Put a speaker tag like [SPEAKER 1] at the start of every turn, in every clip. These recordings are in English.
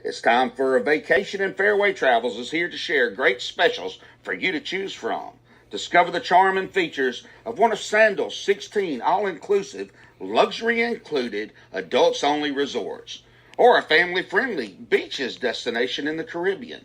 [SPEAKER 1] It's time for a vacation, and Fairway Travels is here to share great specials for you to choose from. Discover the charm and features of one of Sandals' 16 all-inclusive, luxury included, adults-only resorts, or a family-friendly beaches destination in the Caribbean.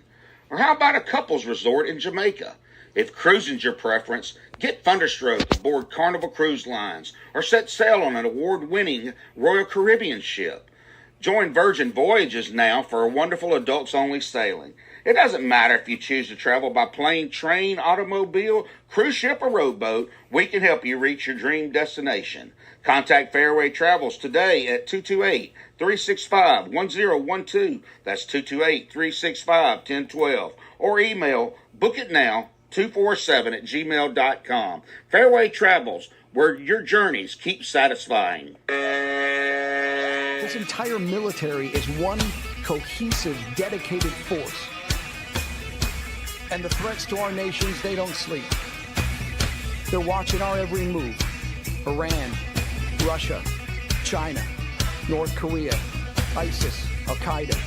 [SPEAKER 1] Or how about a couples resort in Jamaica? If cruising's your preference, get Thunderstroke aboard Carnival Cruise Lines or set sail on an award-winning Royal Caribbean ship. Join Virgin Voyages now for a wonderful adults-only sailing. It doesn't matter if you choose to travel by plane, train, automobile, cruise ship, or rowboat, we can help you reach your dream destination. Contact Fairway Travels today at 228-365-1012. That's 228-365-1012. Or email bookitnow247@gmail.com. Fairway Travels, where your journeys keep satisfying.
[SPEAKER 2] This entire military is one cohesive, dedicated force. And the threats to our nations, they don't sleep. They're watching our every move. Iran, Russia, China, North Korea, ISIS, Al-Qaeda.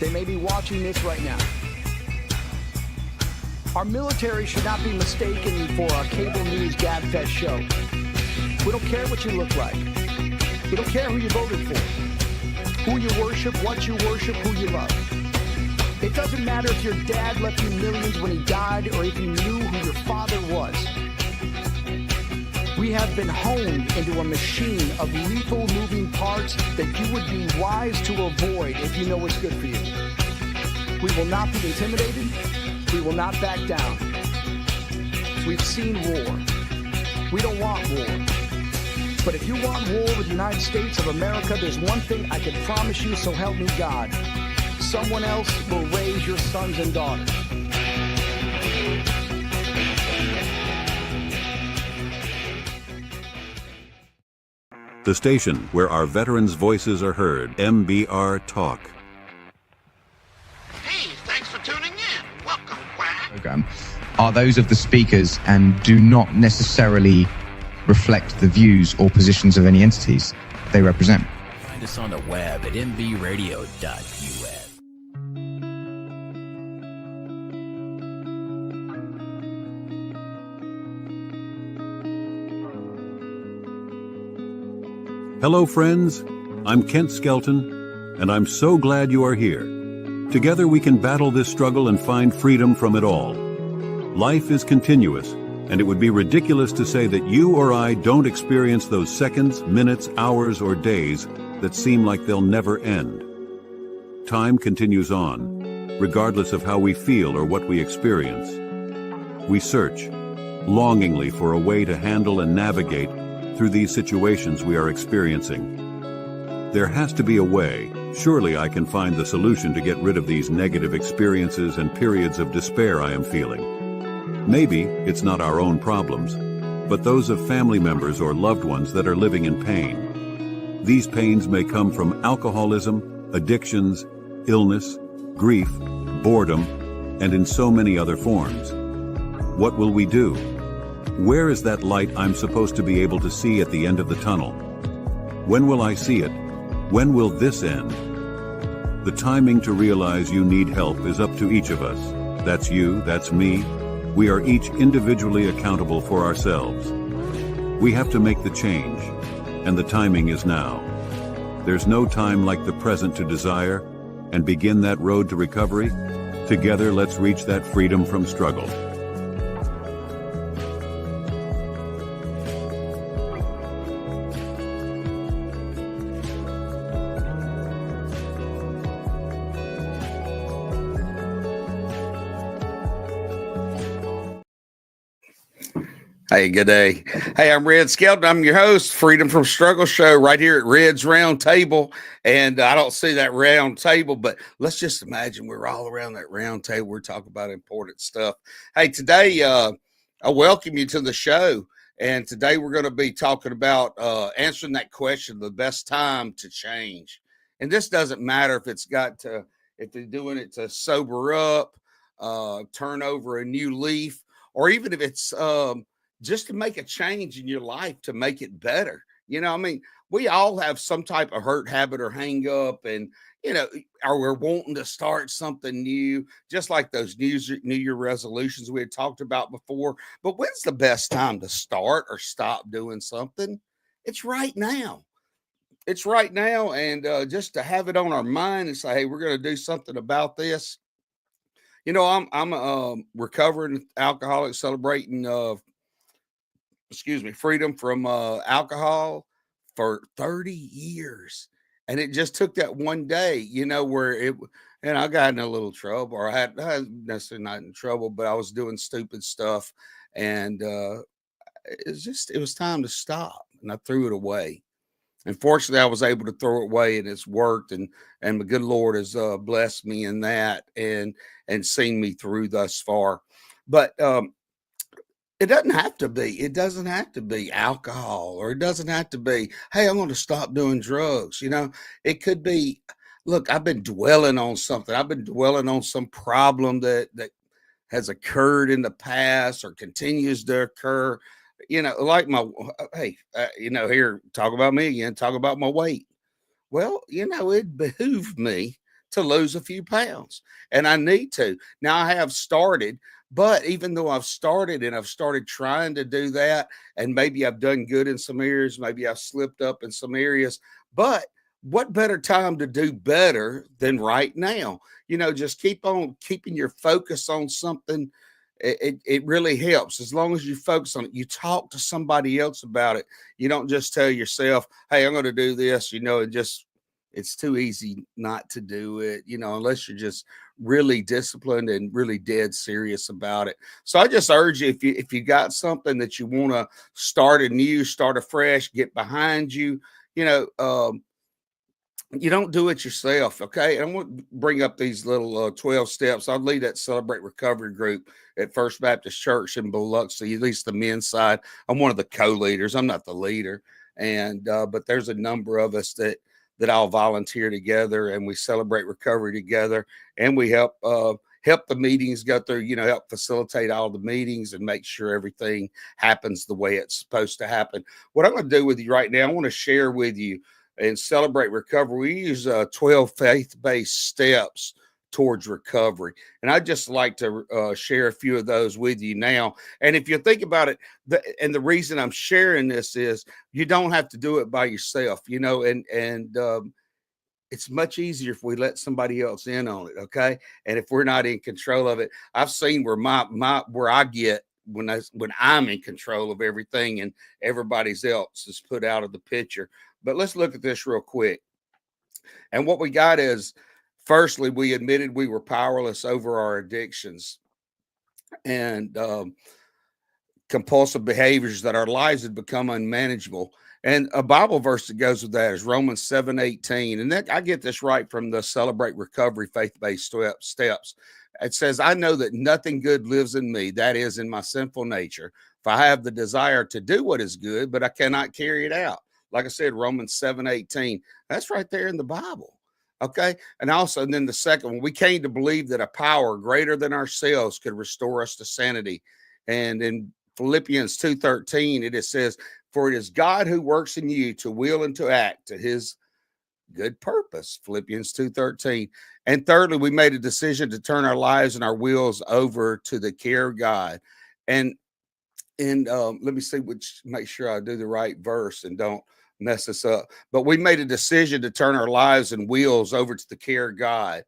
[SPEAKER 2] They may be watching this right now. Our military should not be mistaken for a cable news gabfest show. We don't care what you look like. We don't care who you voted for, who you worship, what you worship, who you love. It doesn't matter if your dad left you millions when he died or if you knew who your father was. We have been honed into a machine of lethal moving parts that you would be wise to avoid if you know what's good for you. We will not be intimidated. We will not back down. We've seen war. We don't want war. But if you want war with the United States of America, there's one thing I can promise you, so help me God. Someone else will raise your sons and daughters.
[SPEAKER 3] The station where our veterans' voices are heard, MBR Talk.
[SPEAKER 4] Hey, thanks for tuning in. Welcome, Quack.
[SPEAKER 5] Program are those of the speakers and do not necessarily reflect the views or positions of any entities they represent.
[SPEAKER 6] Find us on the web at mbradio.us.
[SPEAKER 3] Hello, friends. I'm Kent Skelton, and I'm so glad you are here. Together we can battle this struggle and find freedom from it all. Life is continuous, and it would be ridiculous to say that you or I don't experience those seconds, minutes, hours, or days that seem like they'll never end. Time continues on, regardless of how we feel or what we experience. We search, longingly for a way to handle and navigate through these situations we are experiencing. There has to be a way. Surely I can find the solution to get rid of these negative experiences and periods of despair I am feeling. Maybe it's not our own problems, but those of family members or loved ones that are living in pain. These pains may come from alcoholism, addictions, illness, grief, boredom, and in so many other forms. What will we do? Where is that light I'm supposed to be able to see at the end of the tunnel? When will I see it? When will this end? The timing to realize you need help is up to each of us. That's you, that's me. We are each individually accountable for ourselves. We have to make the change, and the timing is now. There's no time like the present to desire and begin that road to recovery. Together, let's reach that freedom from struggle.
[SPEAKER 1] Hey, good day. Hey, I'm Red Skelton. I'm your host, Freedom from Struggle show right here at Red's Round Table. And I don't see that round table, but let's just imagine we're all around that round table. We're talking about important stuff. Hey, today, I welcome you to the show. And today we're going to be talking about answering that question, the best time to change. And this doesn't matter if if they're doing it to sober up, turn over a new leaf, or even if it's, just to make a change in your life to make it better. You know, I mean, we all have some type of hurt habit or hang up, and or we're wanting to start something new, just like those New Year resolutions we had talked about before. But when's the best time to start or stop doing something? It's right now. It's right now, and just to have it on our mind and say, "Hey, we're going to do something about this." I'm a recovering alcoholic, celebrating freedom from alcohol for 30 years. And it just took that one day, where and I got in a little trouble, or I had necessarily not in trouble, but I was doing stupid stuff. And it was time to stop. And I threw it away. And fortunately, I was able to throw it away, and it's worked. And the good Lord has blessed me in that, and seen me through thus far. But it doesn't have to be. It doesn't have to be alcohol, or it doesn't have to be, hey, I'm going to stop doing drugs. It could be, look, I've been dwelling on something. I've been dwelling on some problem that has occurred in the past or continues to occur. Like hey, here, talk about me again, talk about my weight. Well, it behooved me to lose a few pounds, and I need to. Now I have started, but even though I've started and I've started trying to do that, and maybe I've done good in some areas, maybe I've slipped up in some areas, but what better time to do better than right now? Just keep on keeping your focus on something. It really helps as long as you focus on it. You talk to somebody else about it. You don't just tell yourself, hey, I'm going to do this, it's too easy not to do it, unless you're just really disciplined and really dead serious about it. So I just urge you, if you got something that you want to start anew, start afresh, get behind you, you don't do it yourself, okay? And I'm going to bring up these little 12 steps. I lead that Celebrate Recovery group at First Baptist Church in Biloxi, at least the men's side. I'm one of the co-leaders. I'm not the leader. And but there's a number of us that all volunteer together, and we celebrate recovery together, and we help the meetings go through, help facilitate all the meetings and make sure everything happens the way it's supposed to happen. What I'm going to do with you right now, I want to share with you and Celebrate Recovery. We use 12 faith-based steps towards recovery. And I'd just like to share a few of those with you now. And if you think about it, the reason I'm sharing this is you don't have to do it by yourself, and it's much easier if we let somebody else in on it. Okay. And if we're not in control of it, I've seen where where I get when I'm in control of everything and everybody's else is put out of the picture. But let's look at this real quick. And what we got is, firstly, we admitted we were powerless over our addictions and compulsive behaviors, that our lives had become unmanageable. And a Bible verse that goes with that is Romans 7:18. And I get this right from the Celebrate Recovery faith-based steps. It says, I know that nothing good lives in me, that is, in my sinful nature. If I have the desire to do what is good, but I cannot carry it out. Like I said, Romans 7:18. That's right there in the Bible. Okay. And also, and then the second one, we came to believe that a power greater than ourselves could restore us to sanity. And in Philippians 2:13, it says, for it is God who works in you to will and to act to his good purpose. Philippians 2:13. And thirdly, we made a decision to turn our lives and our wills over to the care of God. And let me see make sure I do the right verse and don't mess this up. But we made a decision to turn our lives and wills over to the care of God.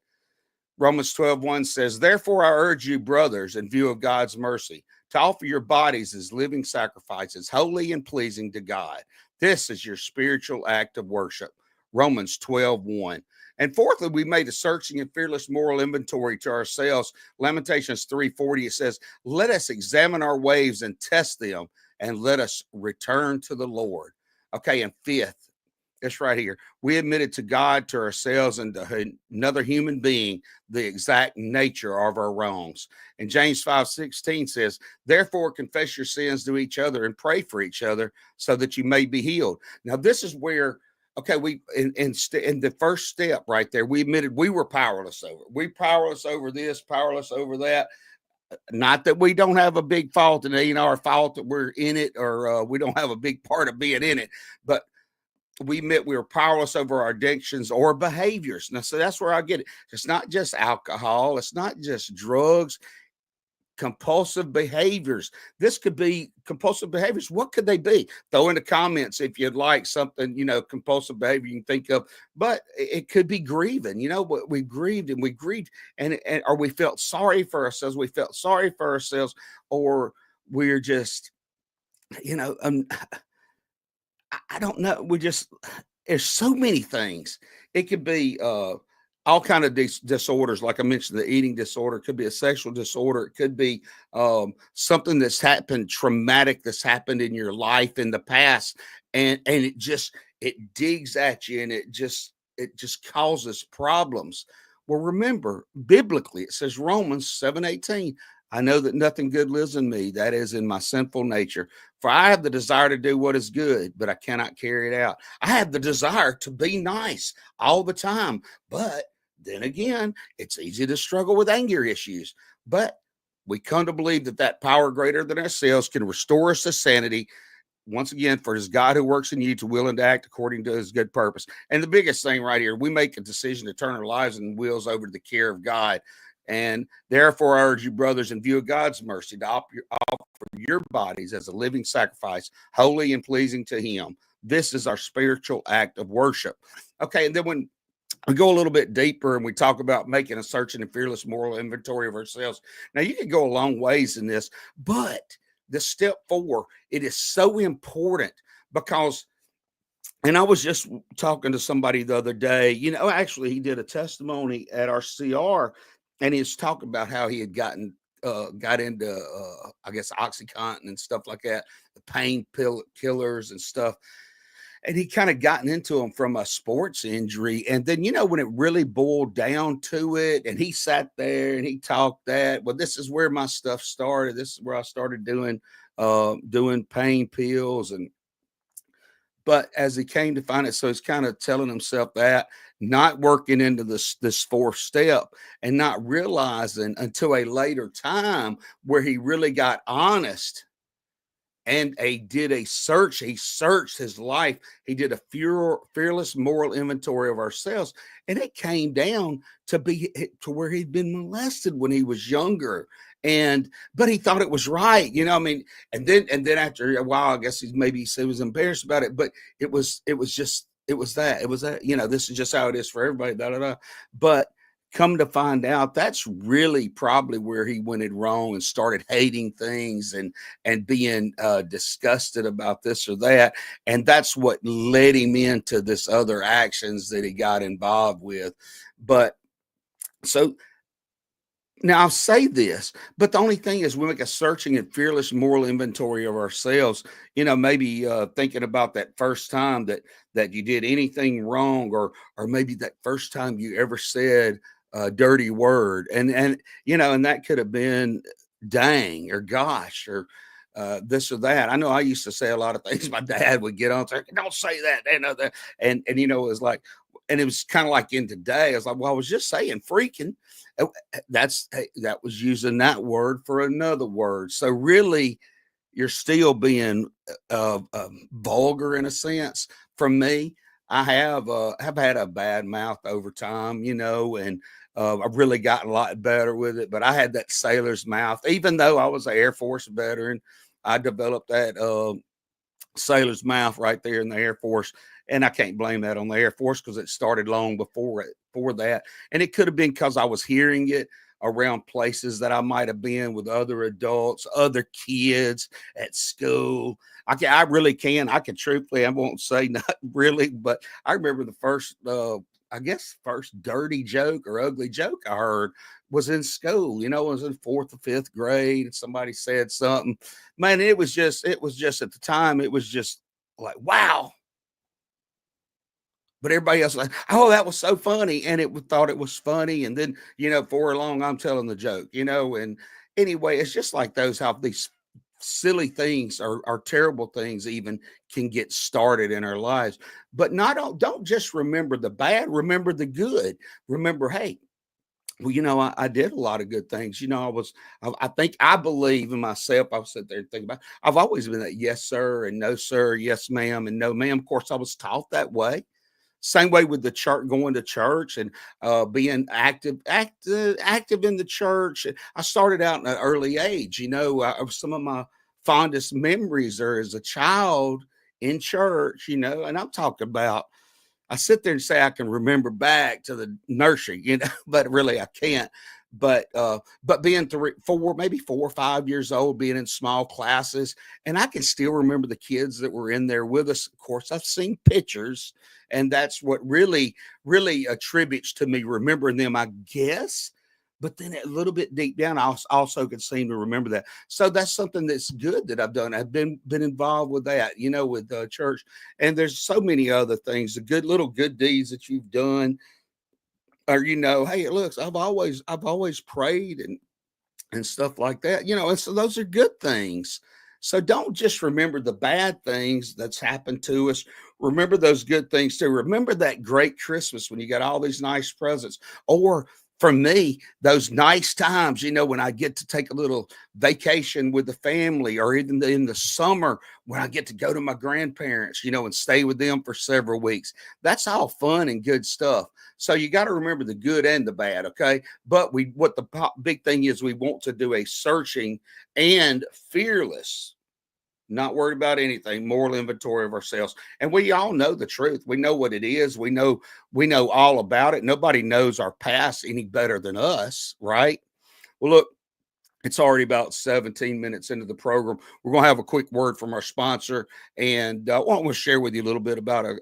[SPEAKER 1] Romans 12:1 says, therefore I urge you, brothers, in view of God's mercy, to offer your bodies as living sacrifices, holy and pleasing to God. This is your spiritual act of worship. Romans 12:1. And fourthly, we made a searching and fearless moral inventory to ourselves. Lamentations 3:40, it says, let us examine our ways and test them, and let us return to the Lord. Okay, and fifth, it's right here. We admitted to God, to ourselves, and to another human being the exact nature of our wrongs. And James 5:16 says, therefore confess your sins to each other and pray for each other so that you may be healed. Now, this is where, okay, we in the first step right there, we admitted we were powerless over. We powerless over this, powerless over that. Not that we don't have a big fault and it ain't our fault that we're in it, or we don't have a big part of being in it, but we admit we were powerless over our addictions or behaviors. Now, so that's where I get it. It's not just alcohol, it's not just drugs, compulsive behaviors. This could be compulsive behaviors. What could they be? Throw in the comments if you'd like something, compulsive behavior you can think of. But it could be grieving. We grieved and we grieved, and or we felt sorry for ourselves. We felt sorry for ourselves, or we're just, you know, um, I don't know. There's so many things. It could be all kind of disorders, like I mentioned, the eating disorder. It could be a sexual disorder. It could be something that's happened, traumatic that's happened in your life in the past, and it digs at you, and it just causes problems. Well, remember, biblically, it says Romans 7:18. I know that nothing good lives in me, that is in my sinful nature. For I have the desire to do what is good, but I cannot carry it out. I have the desire to be nice all the time. But then again, it's easy to struggle with anger issues. But we come to believe that power greater than ourselves can restore us to sanity. Once again, for his God who works in you to will and to act according to his good purpose. And the biggest thing right here, we make a decision to turn our lives and wills over to the care of God. And therefore, I urge you, brothers, in view of God's mercy, to offer your bodies as a living sacrifice, holy and pleasing to him. This is our spiritual act of worship. Okay, and then when we go a little bit deeper and we talk about making a searching and fearless moral inventory of ourselves. Now, you can go a long ways in this, but the step 4, it is so important because, and I was just talking to somebody the other day, actually he did a testimony at our CR, and he was talking about how he had got into, I guess, OxyContin and stuff like that, the pain killers and stuff. And he kind of gotten into them from a sports injury. And then, when it really boiled down to it, and he sat there and he talked that, well, this is where my stuff started. This is where I started doing pain pills. But as he came to find it, so he's kind of telling himself that, not working into this 4th step, and not realizing until a later time where he really got honest and did a search. He searched his life. He did a fearless moral inventory of ourselves, and it came down to where he'd been molested when he was younger. But he thought it was right, and then after a while, I guess he was embarrassed about it, but it was that, this is just how it is for everybody, But come to find out, that's really probably where he went it wrong and started hating things and being disgusted about this or that. And that's what led him into this other actions that he got involved with. But so now I'll say this, but the only thing is we make a searching and fearless moral inventory of ourselves, maybe thinking about that first time that you did anything wrong, or maybe that first time you ever said a dirty word. And that could have been dang or gosh or this or that. I know I used to say a lot of things. My dad would get on, say, don't say that. And it was like, and it was kind of like in today, I was like, well, I was just saying freaking. That was using that word for another word. So really, you're still being vulgar in a sense. From me, I have had a bad mouth over time, and I've really gotten a lot better with it. But I had that sailor's mouth, even though I was an Air Force veteran. I developed that sailor's mouth right there in the Air Force. And I can't blame that on the Air Force because it started long before that. And it could have been because I was hearing it around places that I might have been with other adults, other kids at school. I can truthfully, I won't say not really, but I remember the first, first dirty joke or ugly joke I heard was in school. It was in 4th or 5th grade, and somebody said something. Man, it was just at the time, it was just like, wow. But everybody else was like, oh, that was so funny. And thought it was funny. And then, for long, I'm telling the joke, and anyway, it's just like how these silly things or terrible things even can get started in our lives. But don't just remember the bad, remember the good. Remember, hey, well, I did a lot of good things. I believe in myself. I was sitting there and thinking about, I've always been that yes, sir, and no, sir, yes, ma'am, and no, ma'am. Of course, I was taught that way. Same way with the church, going to church and being active in the church. I started out in an early age. Some of my fondest memories are as a child in church. And I'm talking about, I sit there and say I can remember back to the nursery, but really I can't. But being maybe 4 or 5 years old, being in small classes, and I can still remember the kids that were in there with us. Of course, I've seen pictures, and that's what really, really attributes to me remembering them, I guess. But then a little bit deep down, I also can seem to remember that. So that's something that's good that I've done. I've been involved with that, with the church. And there's so many other things, the good deeds that you've done. Or, hey, look, I've always prayed and stuff like that, and so those are good things. So don't just remember the bad things that's happened to us. Remember those good things too. Remember that great Christmas when you got all these nice presents, or for me, those nice times, when I get to take a little vacation with the family, or even in the summer when I get to go to my grandparents, and stay with them for several weeks. That's all fun and good stuff. So you got to remember the good and the bad, okay? But what the big thing is, we want to do a searching and fearless, not worried about anything, moral inventory of ourselves. And we all know the truth. We know what it is. We know all about it. Nobody knows our past any better than us, right? Well, look, it's already about 17 minutes into the program. We're going to have a quick word from our sponsor, and I want to share with you a little bit about an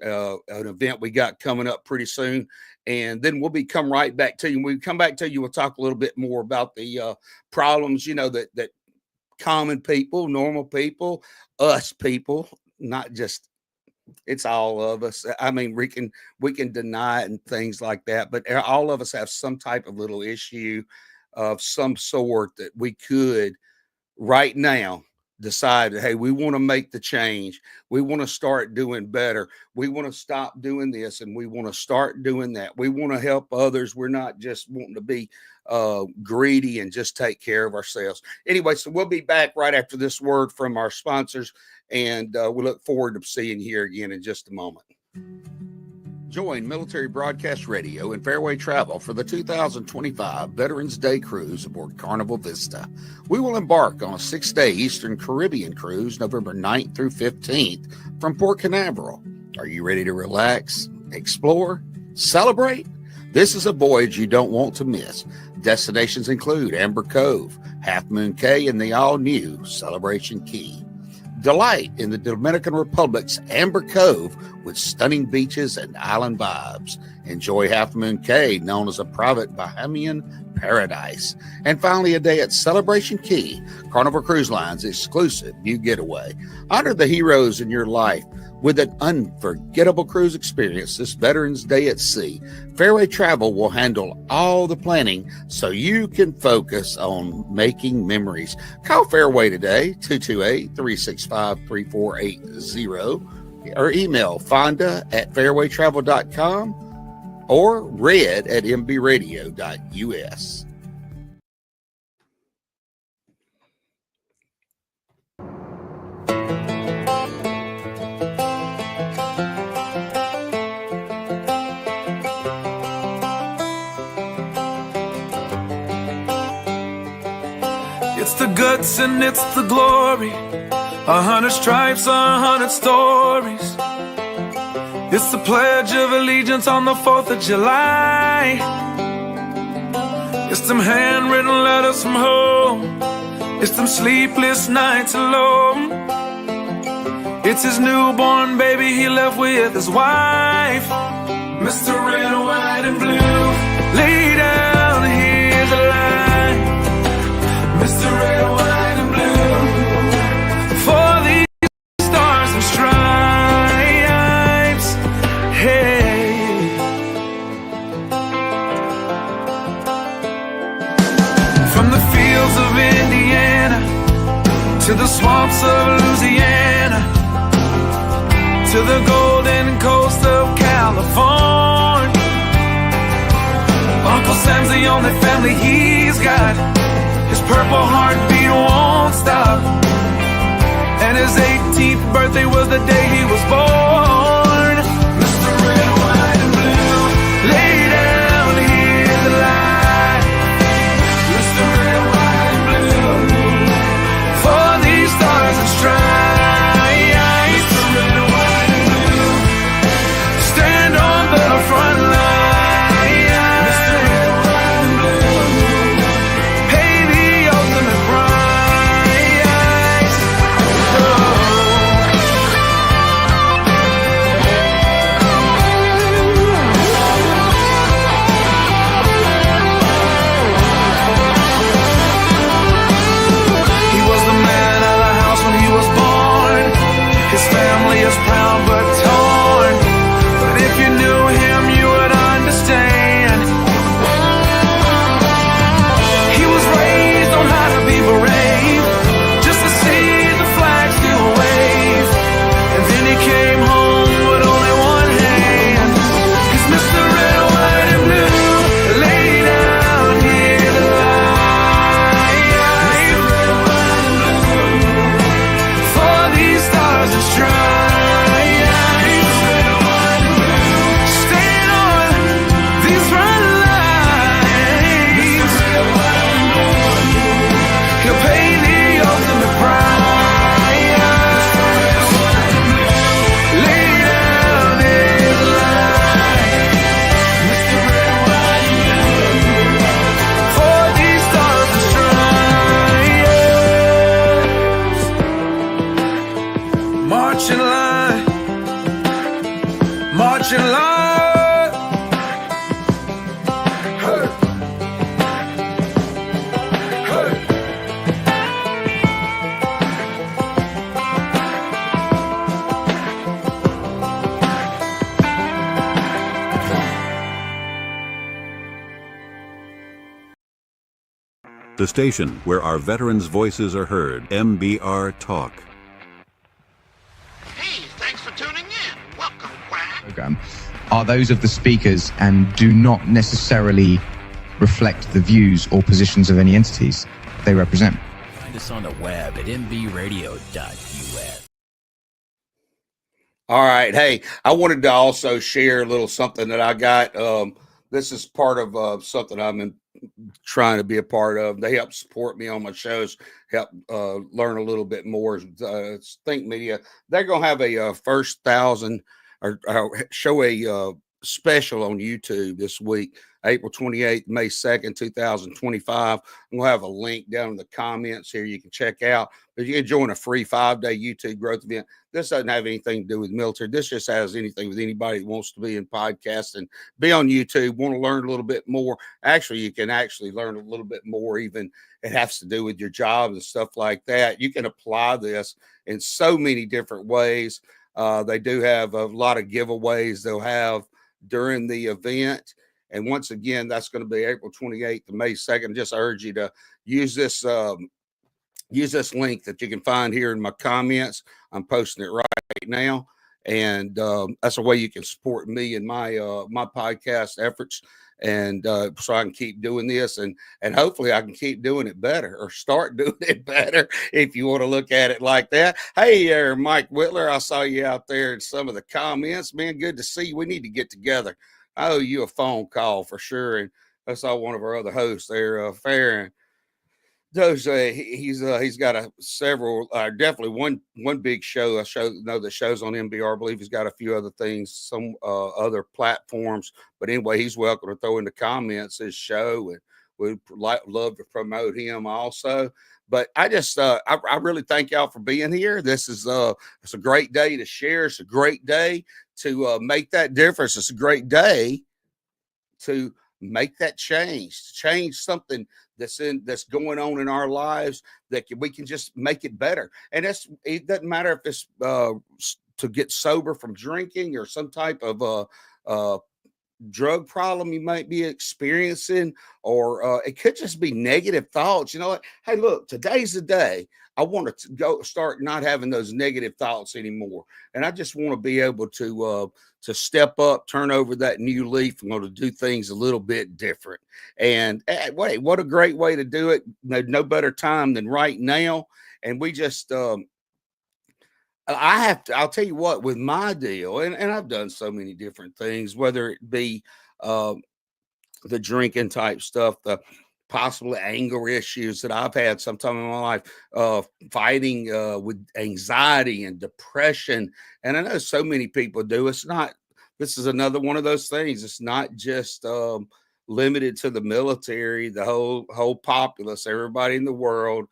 [SPEAKER 1] event we got coming up pretty soon. And then we'll come right back to you. When we come back to you, we'll talk a little bit more about the problems, that common people, normal people, us people, not just, it's all of us. I mean, we can deny it and things like that, but all of us have some type of little issue of some sort that we could right now decide that, hey, we want to make the change. We want to start doing better. We want to stop doing this, and we want to start doing that. We want to help others. We're not just wanting to be greedy and just take care of ourselves. Anyway, so we'll be back right after this word from our sponsors, and we look forward to seeing you here again in just a moment. Join Military Broadcast Radio and Fairway Travel for the 2025 Veterans Day Cruise aboard Carnival Vista. We will embark on a 6-day Eastern Caribbean cruise November 9th through 15th from Port Canaveral. Are you ready to relax, explore, celebrate? This is a voyage you don't want to miss. Destinations include Amber Cove, Half Moon Cay, and the all-new Celebration Key. Delight in the Dominican Republic's Amber Cove with stunning beaches and island vibes. Enjoy Half Moon Cay, known as a private Bahamian paradise. And finally, a day at Celebration Key, Carnival Cruise Line's exclusive new getaway. Honor the heroes in your life with an unforgettable cruise experience this Veterans Day at Sea. Fairway Travel will handle all the planning so you can focus on making memories. Call Fairway today, 228-365-3480, or email fonda@fairwaytravel.com or red@mbradio.us.
[SPEAKER 7] It's the guts and it's the glory, 100 stripes, 100 stories. It's the Pledge of Allegiance on the 4th of July. It's them handwritten letters from home. It's them sleepless nights alone. It's his newborn baby he left with his wife. Mr. Red, White, and Blue, lay down, here's a line. Mr. Red, White, and Blue, for these stars and stripes, hey. From the fields of Indiana to the swamps of Louisiana to the golden coast of California, Uncle Sam's the only family he's got. His purple heartbeat won't stop. And his 18th birthday was the day he was born. Mr. Red, White, and Blue, lay down, hear the light. Mr. Red, White, and Blue, for these stars and stripes. Mr. Red, White, and Blue, stand on the front line. Mr. Red, White, and Blue, pay the ultimate price. He was the man of the house when he was born. His family is proud but torn. But if you knew him, you would understand. He was raised on how to be brave, just to see the flag still wave. And then he came home with only one hand. He's Mr. Red, White, and Blue. Lay down, hear the light. Mr. Red, White, and Blue, for these stars and stripes. Mr. Red, White, and Blue, stand on these front lines. Mr. Red, White, and Blue, he'll pay the ultimate price. Mr. Red, White, and Blue, lay down in the light. Mr. Red, White, and Blue, for these stars and stripes. March in line, march in line. Hey. Hey.
[SPEAKER 3] The station where our veterans' voices are heard, MBR Talk.
[SPEAKER 4] Hey, thanks for tuning in. Welcome, Quack.
[SPEAKER 5] Program are those of the speakers and do not necessarily reflect the views or positions of any entities they represent.
[SPEAKER 6] Find us on the web at mbradio.us.
[SPEAKER 1] All right. Hey, I wanted to also share a little something that I got. This is part of something I'm trying to be a part of. They help support me on my shows, help learn a little bit more. Think Media, they're going to have a first 1,000 or show a special on YouTube this week, April 28th, May 2nd, 2025. I'm going to have a link down in the comments here you can check out. But you can join a free 5-day YouTube growth event. This doesn't have anything to do with military. This just has anything with anybody that wants to be in podcasting, be on YouTube, want to learn a little bit more. Actually, you can actually learn a little bit more. Even it has to do with your job and stuff like that. You can apply this in so many different ways. They do have a lot of giveaways they'll have during the event. And once again, that's going to be April 28th to May 2nd. Just urge you to use this link that you can find here in my comments. I'm posting it right now. And that's a way you can support me and my podcast efforts. And so I can keep doing this, and hopefully I can keep doing it better, or start doing it better, if you want to look at it like that. Hey there, Mike Whitler. I saw you out there in some of the comments. Man, good to see you. We need to get together. I owe you a phone call for sure. And I saw one of our other hosts there, Farron. Those he's got several, definitely one big show. That shows on MBR. I believe he's got a few other things, some other platforms. But anyway, he's welcome to throw in the comments his show, and we'd love to promote him also. But I just I really thank y'all for being here. This is it's a great day to share. It's a great day to make that difference. It's a great day to make that change something that's going on in our lives, that we can just make it better. And it doesn't matter if it's to get sober from drinking, or some type of drug problem you might be experiencing, or it could just be negative thoughts. You know what? Hey, look, today's the day. I want to go start not having those negative thoughts anymore, and I just want to be able to step up, turn over that new leaf. I'm going to do things a little bit different. And what a great way to do it. No better time than right now. And we just I'll tell you what, with my deal, and I've done so many different things, whether it be uh, the drinking type stuff, the possible anger issues that I've had sometime in my life, fighting with anxiety and depression. And I know so many people do. This is another one of those things. It's not just limited to the military, the whole populace, everybody in the world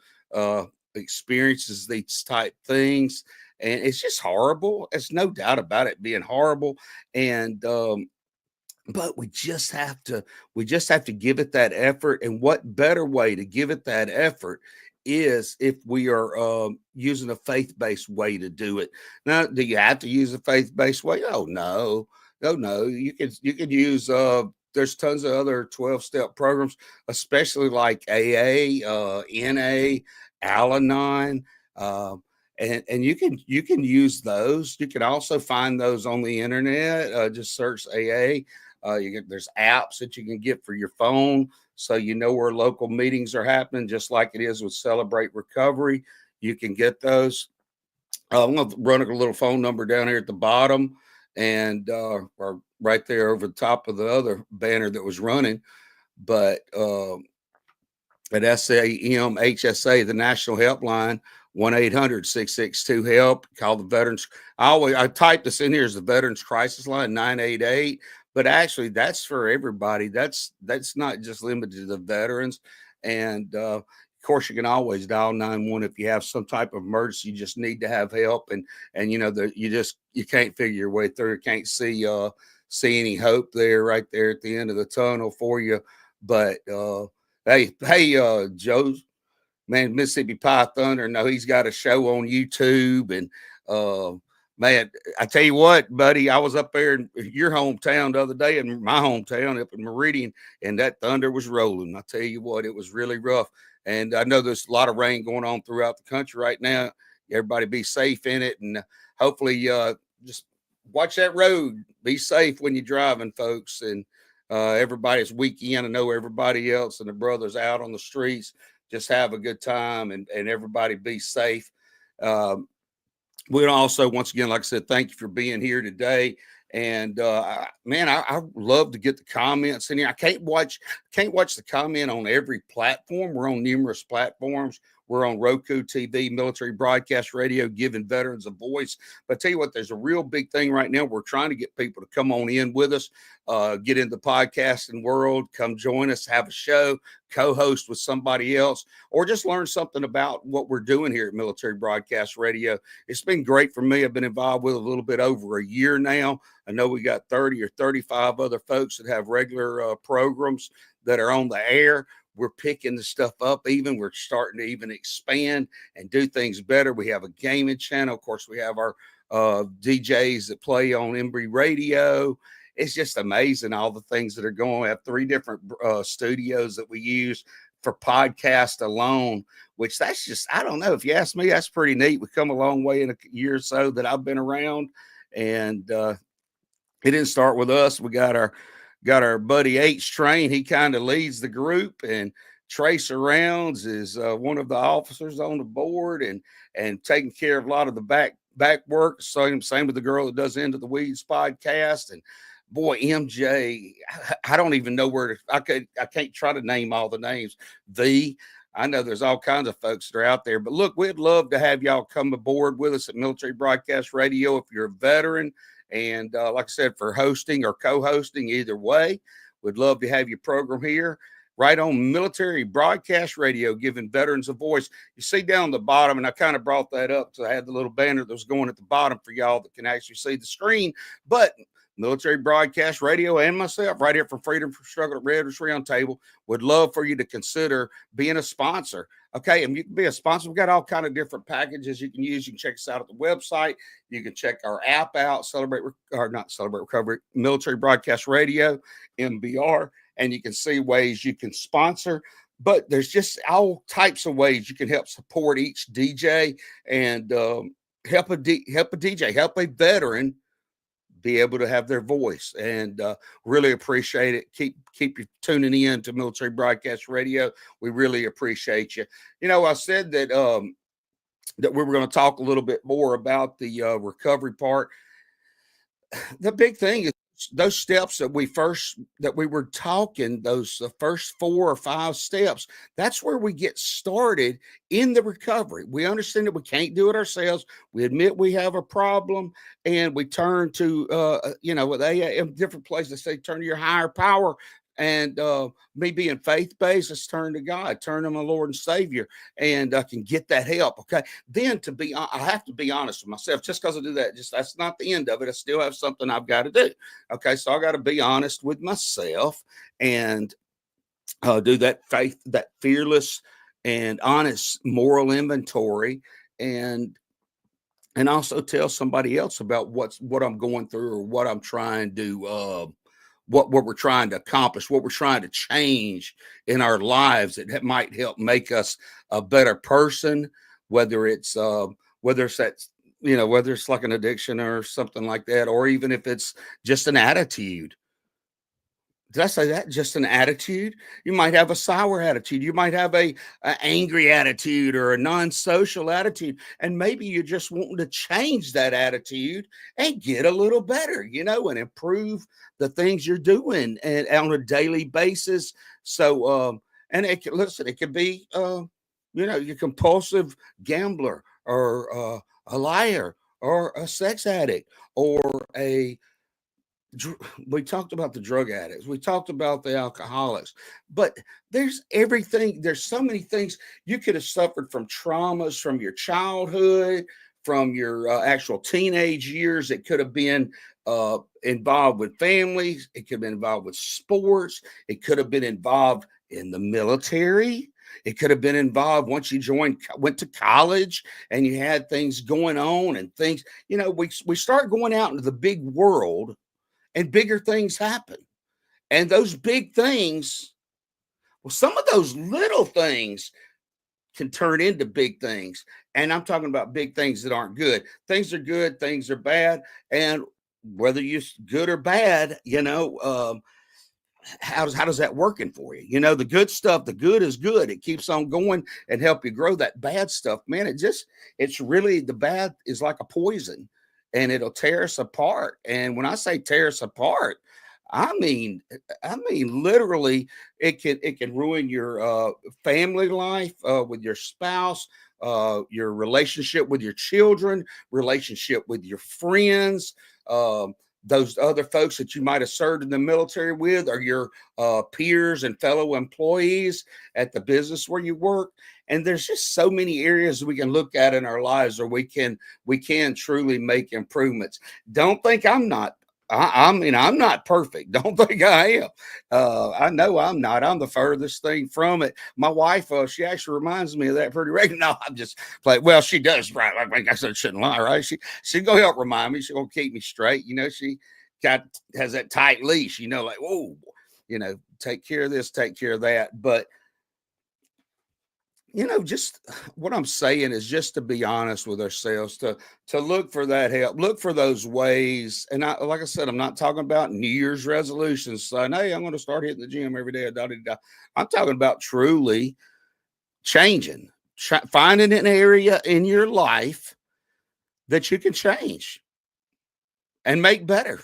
[SPEAKER 1] experiences these type things. And it's just horrible. It's no doubt about it being horrible. And but we just have to give it that effort. And what better way to give it that effort is if we are using a faith-based way to do it. Now, do you have to use a faith-based way? Oh no. No. You can use there's tons of other 12-step programs, especially like AA, NA, Al-Anon. And you can use those. You can also find those on the internet. Just search AA. There's apps that you can get for your phone, so you know where local meetings are happening, just like it is with Celebrate Recovery. You can get those. I'm going to run a little phone number down here at the bottom, and or right there over the top of the other banner that was running. But at SAMHSA, the National Helpline, 1-800-662-HELP. Call the veterans. I typed this in here as the Veterans Crisis Line, 988. But actually, that's for everybody. That's not just limited to the veterans. And of course, you can always dial 911 if you have some type of emergency. You just need to have help, and you know you can't figure your way through. You can't see any hope there, right there at the end of the tunnel for you. But hey, Joe's man, Mississippi Pie Thunder. No, he's got a show on YouTube, and man, I tell you what, buddy, I was up there in your hometown the other day, in my hometown up in Meridian, and that thunder was rolling. I tell you what, it was really rough. And I know there's a lot of rain going on throughout the country right now. Everybody be safe in it, and hopefully just watch that road. Be safe when you're driving, folks. And everybody's weekend. I know everybody else and the brothers out on the streets. Just have a good time, and everybody be safe. We'd also, once again, like I said, thank you for being here today. And man, I love to get the comments in here. I can't watch the comment on every platform. We're on numerous platforms. We're on Roku TV, Military Broadcast Radio, giving veterans a voice. But I tell you what, there's a real big thing right now. We're trying to get people to come on in with us, get in the podcasting world, come join us, have a show, co-host with somebody else, or just learn something about what we're doing here at Military Broadcast Radio. It's been great for me. I've been involved with a little bit over a year now. I know we got 30 or 35 other folks that have regular programs that are on the air. We're picking the stuff up. We're starting to even expand and do things better. We have a gaming channel. Of course, we have our DJs that play on Embry Radio. It's just amazing all the things that are going. We have 3 different studios that we use for podcast alone, which that's just, I don't know. If you ask me, that's pretty neat. We've come a long way in a year or so that I've been around. And it didn't start with us. We got our buddy H Train. He kind of leads the group, and Trey Surrounds is one of the officers on the board and taking care of a lot of the back work. Same with the girl that does Into the Weeds podcast. And boy, MJ, I don't even know I can't try to name all the names. I know there's all kinds of folks that are out there, but look, we'd love to have y'all come aboard with us at Military Broadcast Radio if you're a veteran. And like I said, for hosting or co-hosting, either way, we'd love to have your program here right on Military Broadcast Radio, giving veterans a voice. You see down the bottom, and I kind of brought that up, so I had the little banner that was going at the bottom for y'all that can actually see the screen. But Military Broadcast Radio, and myself right here from Freedom from Struggle Readers Roundtable would love for you to consider being a sponsor. Okay, and you can be a sponsor. We've got all kind of different packages you can use. You can check us out at the website. You can check our app out, not Celebrate Recovery, Military Broadcast Radio, MBR, and you can see ways you can sponsor. But there's just all types of ways you can help support each DJ and help a DJ, help a veteran be able to have their voice, and really appreciate it. Keep you tuning in to Military Broadcast Radio. We really appreciate you. You know, I said that that we were going to talk a little bit more about the recovery part. The big thing is those steps that we were talking, the first 4 or 5 steps. That's where we get started in the recovery. We understand that we can't do it ourselves. We admit we have a problem, and we turn to with AA, different places. They say turn to your higher power. And me being faith-based, let's turn to God, turn to my Lord and Savior, and I can get that help. Okay. Then I have to be honest with myself. Just because I do that, that's not the end of it. I still have something I've got to do. Okay. So I got to be honest with myself and do that fearless and honest moral inventory, and also tell somebody else about what I'm going through, or what I'm trying to what we're trying to accomplish, what we're trying to change in our lives that might help make us a better person, whether it's like an addiction or something like that, or even if it's just an attitude. Did I say that? Just an attitude? You might have a sour attitude. You might have a angry attitude or a non-social attitude. And maybe you're just wanting to change that attitude and get a little better, and improve the things you're doing and on a daily basis. So, and it could be, your compulsive gambler, or a liar, or a sex addict, or we talked about the drug addicts. We talked about the alcoholics, but there's everything. There's so many things. You could have suffered from traumas from your childhood, from your actual teenage years. It could have been involved with families. It could have been involved with sports. It could have been involved in the military. It could have been involved once you went to college and you had things going on and things, we start going out into the big world, and bigger things happen. And those big things, well, some of those little things can turn into big things. And I'm talking about big things that aren't good. Things are good, things are bad. And whether you're good or bad, how does that working for you? The good stuff, the good is good. It keeps on going and help you grow. That bad stuff, man, it's really, the bad is like a poison, and it'll tear us apart. And when I say tear us apart, I mean literally, it can ruin your family life with your spouse, your relationship with your children, relationship with your friends, those other folks that you might have served in the military with, or your peers and fellow employees at the business where you work. And there's just so many areas we can look at in our lives where we can truly make improvements. Don't think I'm not. I'm not perfect. Don't think I am. I know I'm not. I'm the furthest thing from it. My wife, she actually reminds me of that pretty regularly. No, I'm just like, well, she does, right? Like I said, shouldn't lie, right? She's gonna help remind me. She's gonna keep me straight. She has that tight leash. Like, whoa, take care of this, take care of that. But just what I'm saying is just to be honest with ourselves, to look for that help, look for those ways. And like I said, I'm not talking about New Year's resolutions saying, hey, I'm going to start hitting the gym every day. I'm talking about truly changing, finding an area in your life that you can change and make better.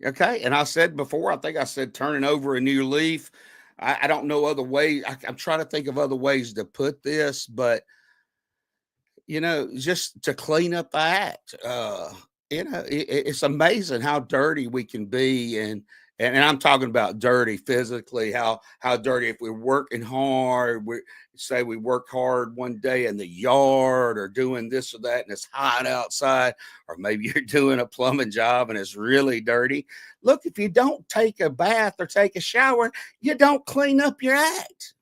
[SPEAKER 1] Okay. And I said before, I think I said turning over a new leaf. I don't know other ways. I'm trying to think of other ways to put this, but just to clean up the act. It's amazing how dirty we can be, and I'm talking about dirty physically, how dirty. If we're working hard, we say we work hard one day in the yard or doing this or that, and it's hot outside, or maybe you're doing a plumbing job and it's really dirty. Look, if you don't take a bath or take a shower, you don't clean up your act.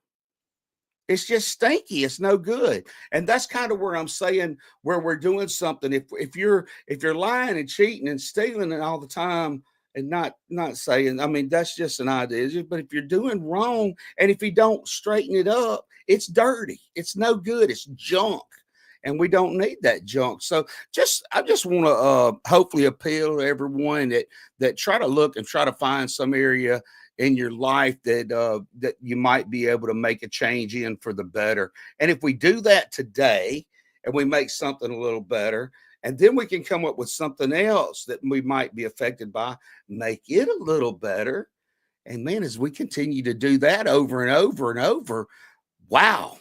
[SPEAKER 1] It's just stinky. It's no good. And that's kind of where I'm saying, where we're doing something. If you're lying and cheating and stealing and all the time, and not saying, I mean, that's just an idea. But if you're doing wrong, and if you don't straighten it up, it's dirty. It's no good. It's junk. And we don't need that junk. So I just want to hopefully appeal to everyone that try to look and try to find some area in your life that you might be able to make a change in for the better. And if we do that today and we make something a little better, and then we can come up with something else that we might be affected by, make it a little better. And man, as we continue to do that over and over and over, wow,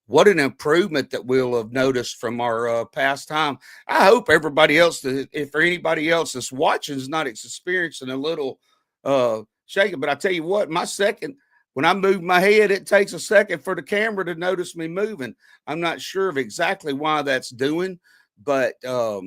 [SPEAKER 1] what an improvement that we'll have noticed from our past time. I hope everybody else, if anybody else that's watching is not experiencing a little shaking. But I tell you what, when I move my head, it takes a second for the camera to notice me moving. I'm not sure of exactly why that's doing, but I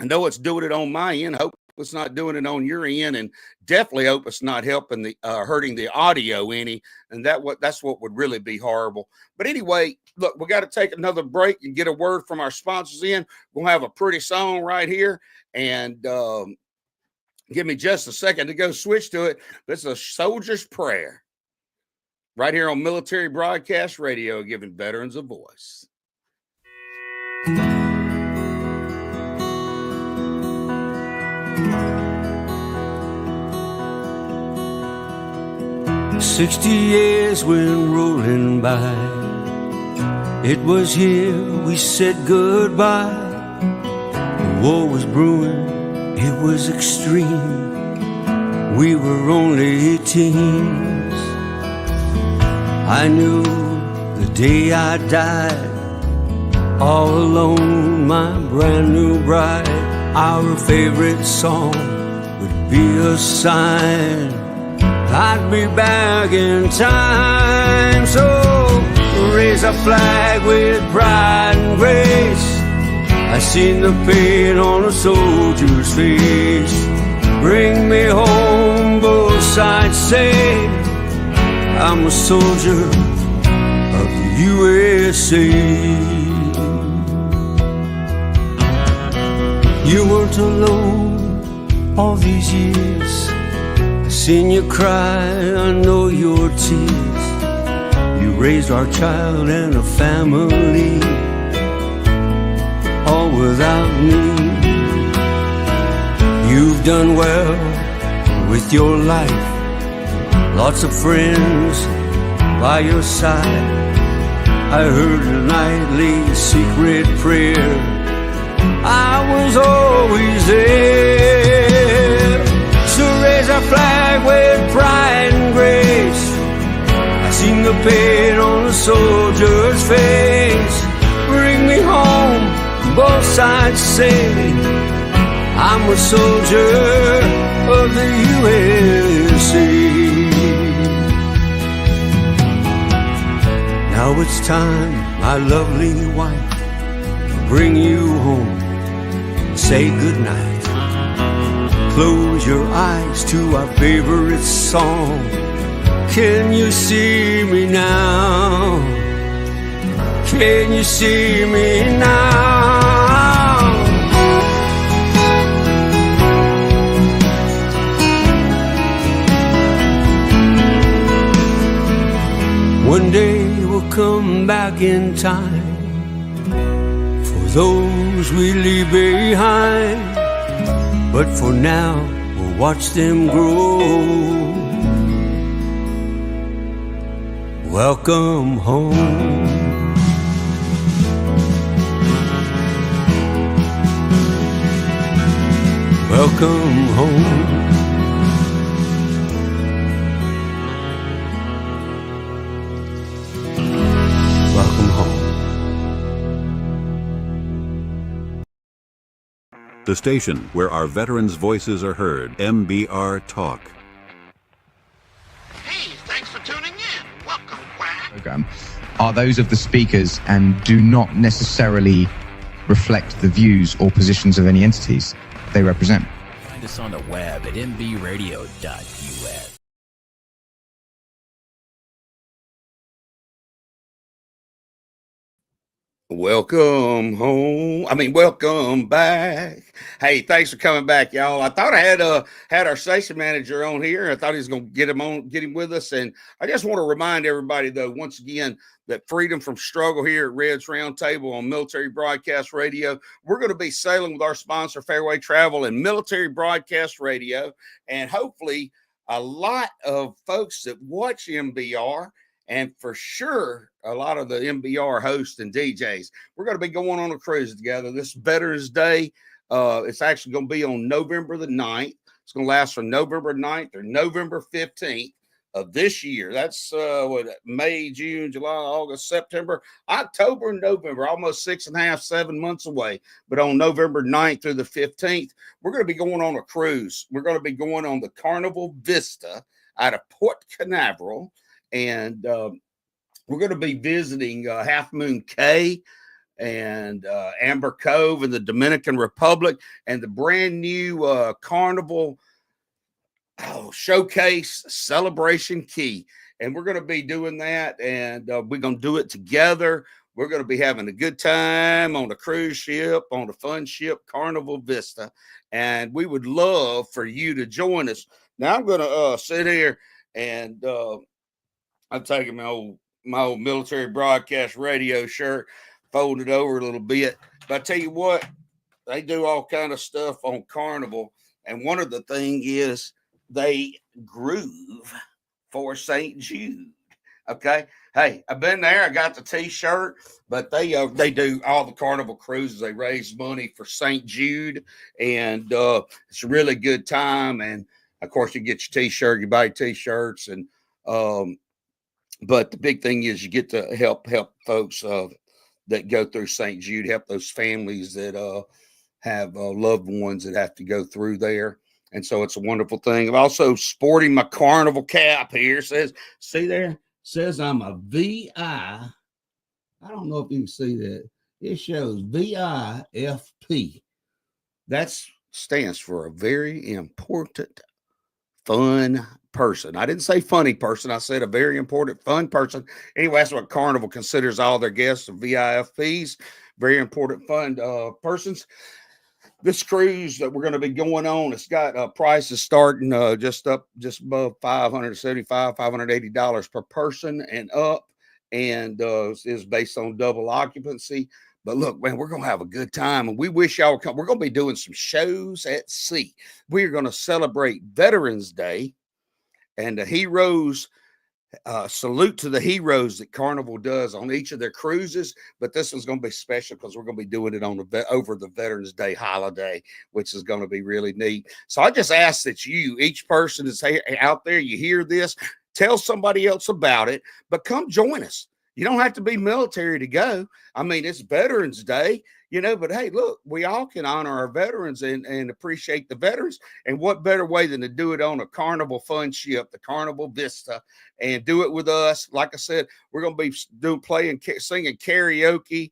[SPEAKER 1] know it's doing it on my end. Hope it's not doing it on your end, and definitely hope it's not helping hurting the audio any. And that's what would really be horrible. But anyway, look, we got to take another break and get a word from our sponsors in. We'll have a pretty song right here, and give me just a second to go switch to it. This is a soldier's prayer right here on Military Broadcast Radio, giving veterans a voice.
[SPEAKER 8] 60 years went rolling by. It was here we said goodbye. The war was brewing, it was extreme. We were only teens. I knew the day I died, all alone, my brand new bride. Our favorite song would be a sign I'd be back in time. So raise a flag with pride and grace. I seen the pain on a soldier's face. Bring me home, both sides say I'm a soldier of the USA. You weren't alone all these years. I seen you cry, I know your tears. You raised our child and a family, all without me. You've done well with your life, lots of friends by your side. I heard a nightly secret prayer, I was always there. So raise our flag with pride and grace. I seen the pain on a soldier's face. Bring me home, both sides say I'm a soldier of the USA. Now it's time, my lovely wife, bring you home, say goodnight. Close your eyes to our favorite song. Can you see me now? Can you see me now? One day we'll come back in time those we leave behind, but for now we'll watch them grow. Welcome home. Welcome home. Welcome home.
[SPEAKER 3] The station where our veterans' voices are heard, MBR Talk.
[SPEAKER 5] program are those of the speakers and do not necessarily reflect the views or positions of any entities they represent.
[SPEAKER 6] Find us on the web at mbradio.us.
[SPEAKER 1] Welcome home. Welcome back. Hey, thanks for coming back, y'all. I thought I had our station manager on here. I thought he was going to get him with us. And I just want to remind everybody, though, once again, that freedom from struggle here at Red's Roundtable on Military Broadcast Radio. We're going to be sailing with our sponsor, Fairway Travel and Military Broadcast Radio. And hopefully a lot of folks that watch MBR, and for sure, a lot of the MBR hosts and DJs, we're going to be going on a cruise together. This Veterans Day, it's actually going to be on November the 9th. It's going to last from November 9th or November 15th of this year. That's May, June, July, August, September, October, November, almost 7 months away. But on November 9th through the 15th, we're going to be going on a cruise. We're going to be going on the Carnival Vista out of Port Canaveral. And we're going to be visiting Half Moon Cay and Amber Cove in the Dominican Republic and the brand new Carnival Showcase Celebration Key. And we're going to be doing that, and we're going to do it together. We're going to be having a good time on a cruise ship, on a fun ship, Carnival Vista. And we would love for you to join us. Now I'm going to sit here and I'm taking my old Military Broadcast Radio shirt, folded over a little bit. But I tell you what, they do all kind of stuff on Carnival. And one of the things is they groove for St. Jude. Okay. Hey, I've been there. I got the T-shirt, but they do all the Carnival cruises. They raise money for St. Jude, and it's a really good time. And of course, you get your T-shirt, you buy T-shirts, and but the big thing is you get to help folks that go through St. Jude, help those families that have loved ones that have to go through there. And so it's a wonderful thing. I'm also sporting my Carnival cap here. See there? Says I'm a VI. I don't know if you can see that. It shows VIFP. That stands for a very important, fun person. I didn't say funny person. I said a very important, fun person. Anyway, that's what Carnival considers all their guests, VIFPs, very important, fun persons. This cruise that we're going to be going on, it's got prices starting just above $575, $580 per person and up, and is based on double occupancy. But look, man, we're going to have a good time, and we wish y'all would come. We're going to be doing some shows at sea. We are going to celebrate Veterans Day and the heroes. Salute to the heroes that Carnival does on each of their cruises, but this one's going to be special because we're going to be doing it on over the Veterans Day holiday, which is going to be really neat. So I just ask that each person is out there, you hear this, tell somebody else about it, but come join us. You don't have to be military to go. I mean, it's Veterans Day, but hey, look, we all can honor our veterans and appreciate the veterans. And what better way than to do it on a Carnival fun ship, the Carnival Vista, and do it with us. Like I said, we're going to be playing, singing karaoke.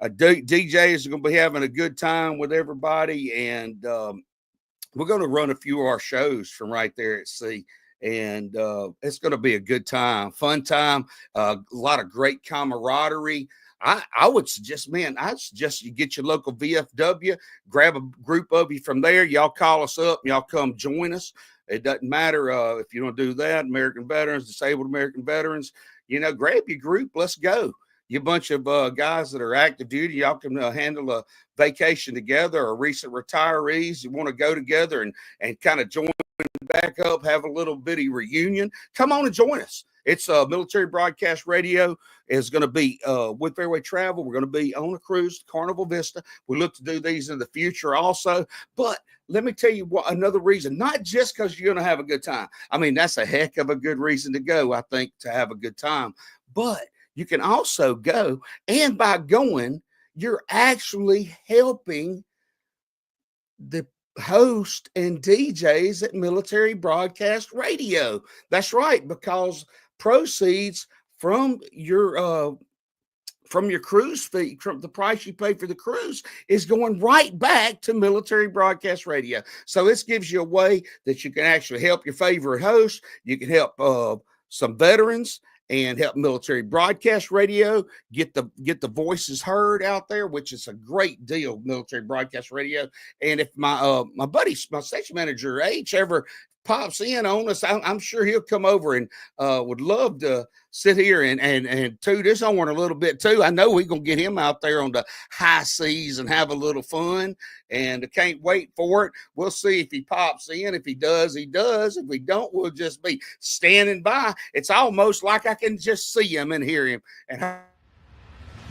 [SPEAKER 1] DJs are going to be having a good time with everybody. And we're going to run a few of our shows from right there at sea. And it's going to be a good time, fun time, a lot of great camaraderie. I would suggest you get your local VFW, grab a group of you from there. Y'all call us up, y'all come join us. It doesn't matter if you don't do that. American veterans, disabled American veterans, grab your group. Let's go. You bunch of guys that are active duty, y'all can handle a vacation together, or recent retirees. You want to go together and kind of join back up, have a little bitty reunion. Come on and join us. It's Military Broadcast Radio is going to be with Fairway Travel. We're going to be on a cruise, Carnival Vista. We look to do these in the future also. But let me tell you what another reason, not just because you're going to have a good time. I mean, that's a heck of a good reason to go, I think, to have a good time. But you can also go, and by going, you're actually helping the host and DJs at Military Broadcast Radio. That's right, because proceeds from your cruise fee, from the price you pay for the cruise, is going right back to Military Broadcast Radio. So this gives you a way that you can actually help your favorite host. You can help some veterans and help Military Broadcast Radio get the voices heard out there, which is a great deal. Military Broadcast Radio. And if my buddy, my station manager H, ever pops in on us, I'm sure he'll come over and would love to sit here and toot his horn a little bit too. I know we're gonna get him out there on the high seas and have a little fun, and I can't wait for it. We'll see if he pops in. If he does, he does. If we don't, we'll just be standing by. It's almost like I can just see him and hear him. And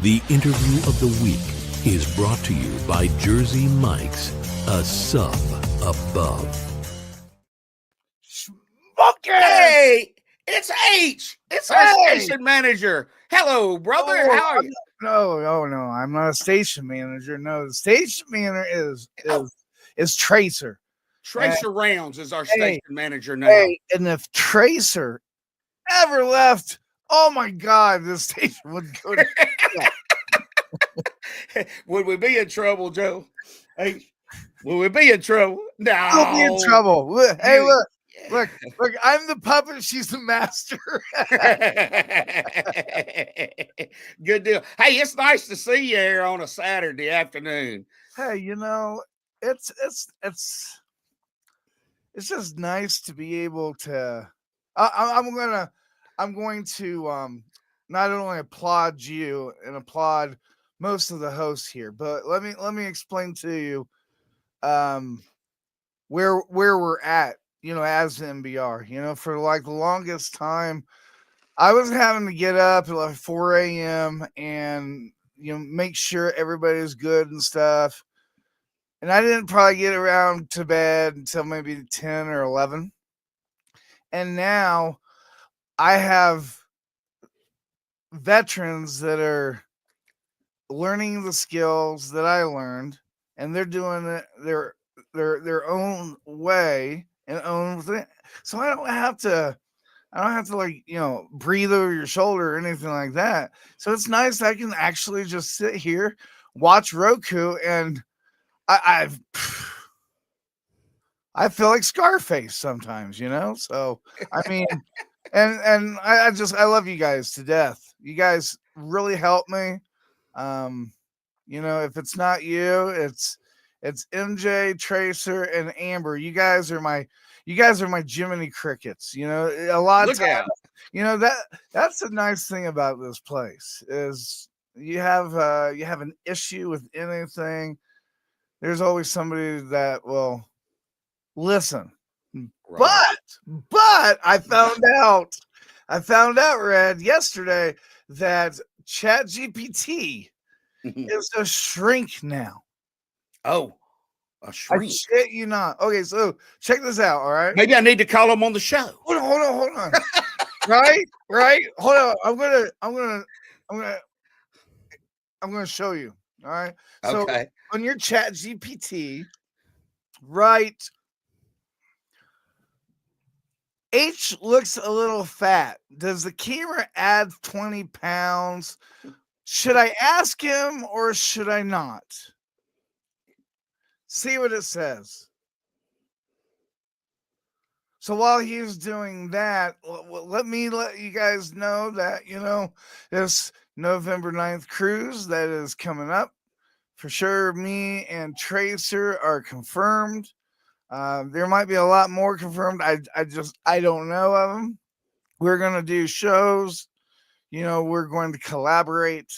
[SPEAKER 3] The interview of the week is brought to you by Jersey Mike's, a sub above.
[SPEAKER 1] Hey, it's H. It's our station manager. Hello, brother. How are you?
[SPEAKER 9] No, I'm not a station manager. No, the station manager is Tracer.
[SPEAKER 1] Tracer Rounds is our station manager now.
[SPEAKER 9] Hey, and if Tracer ever left, oh my God, this station would go to
[SPEAKER 1] Would we be in trouble, Joe? Hey, would we be in trouble? No.
[SPEAKER 9] We'll be in trouble. Hey, look, I'm the puppet. She's the master.
[SPEAKER 1] Good deal. Hey, it's nice to see you here on a Saturday afternoon.
[SPEAKER 9] Hey, it's just nice to be able to. I'm going to not only applaud you and applaud most of the hosts here, but let me explain to you where we're at. As MBR, for like the longest time, I was having to get up at like 4 a.m. and, make sure everybody's good and stuff. And I didn't probably get around to bed until maybe 10 or 11. And now I have veterans that are learning the skills that I learned, and they're doing it their own way. And own thing. So I don't have to breathe over your shoulder or anything like that. So it's nice I can actually just sit here, watch Roku, and I feel like Scarface sometimes, So I mean, and I love you guys to death. You guys really help me. If it's not you, it's MJ, Tracer, and Amber. You guys are my Jiminy Crickets. A lot of times, that's the nice thing about this place is you have an issue with anything. There's always somebody that will listen. Right. But I found out, Red, yesterday that ChatGPT is a shrink now.
[SPEAKER 1] Oh, a shrink.
[SPEAKER 9] I shit you not. Okay, so check this out. All right.
[SPEAKER 1] Maybe I need to call him on the show.
[SPEAKER 9] Hold on. right. Hold on. I'm gonna show you. All right. So on your Chat GPT, right? H looks a little fat. Does the camera add 20 pounds? Should I ask him or should I not? See what it says. So while he's doing that, let you guys know that, this November 9th cruise that is coming up. For sure, me and Tracer are confirmed. There might be a lot more confirmed. I don't know of them. We're going to do shows. We're going to collaborate.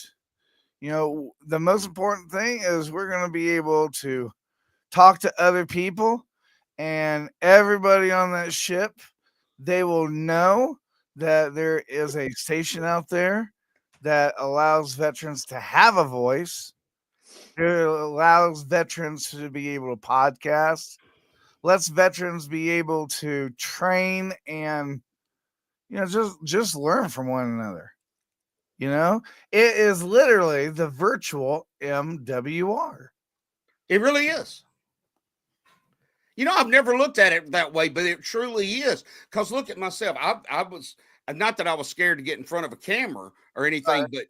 [SPEAKER 9] The most important thing is we're going to be able to talk to other people, and everybody on that ship, they will know that there is a station out there that allows veterans to have a voice. It allows veterans to be able to podcast, lets veterans be able to train and, just learn from one another. It is literally the virtual MWR.
[SPEAKER 1] It really is. I've never looked at it that way, but it truly is. Because look at myself. I was not that I was scared to get in front of a camera or anything, but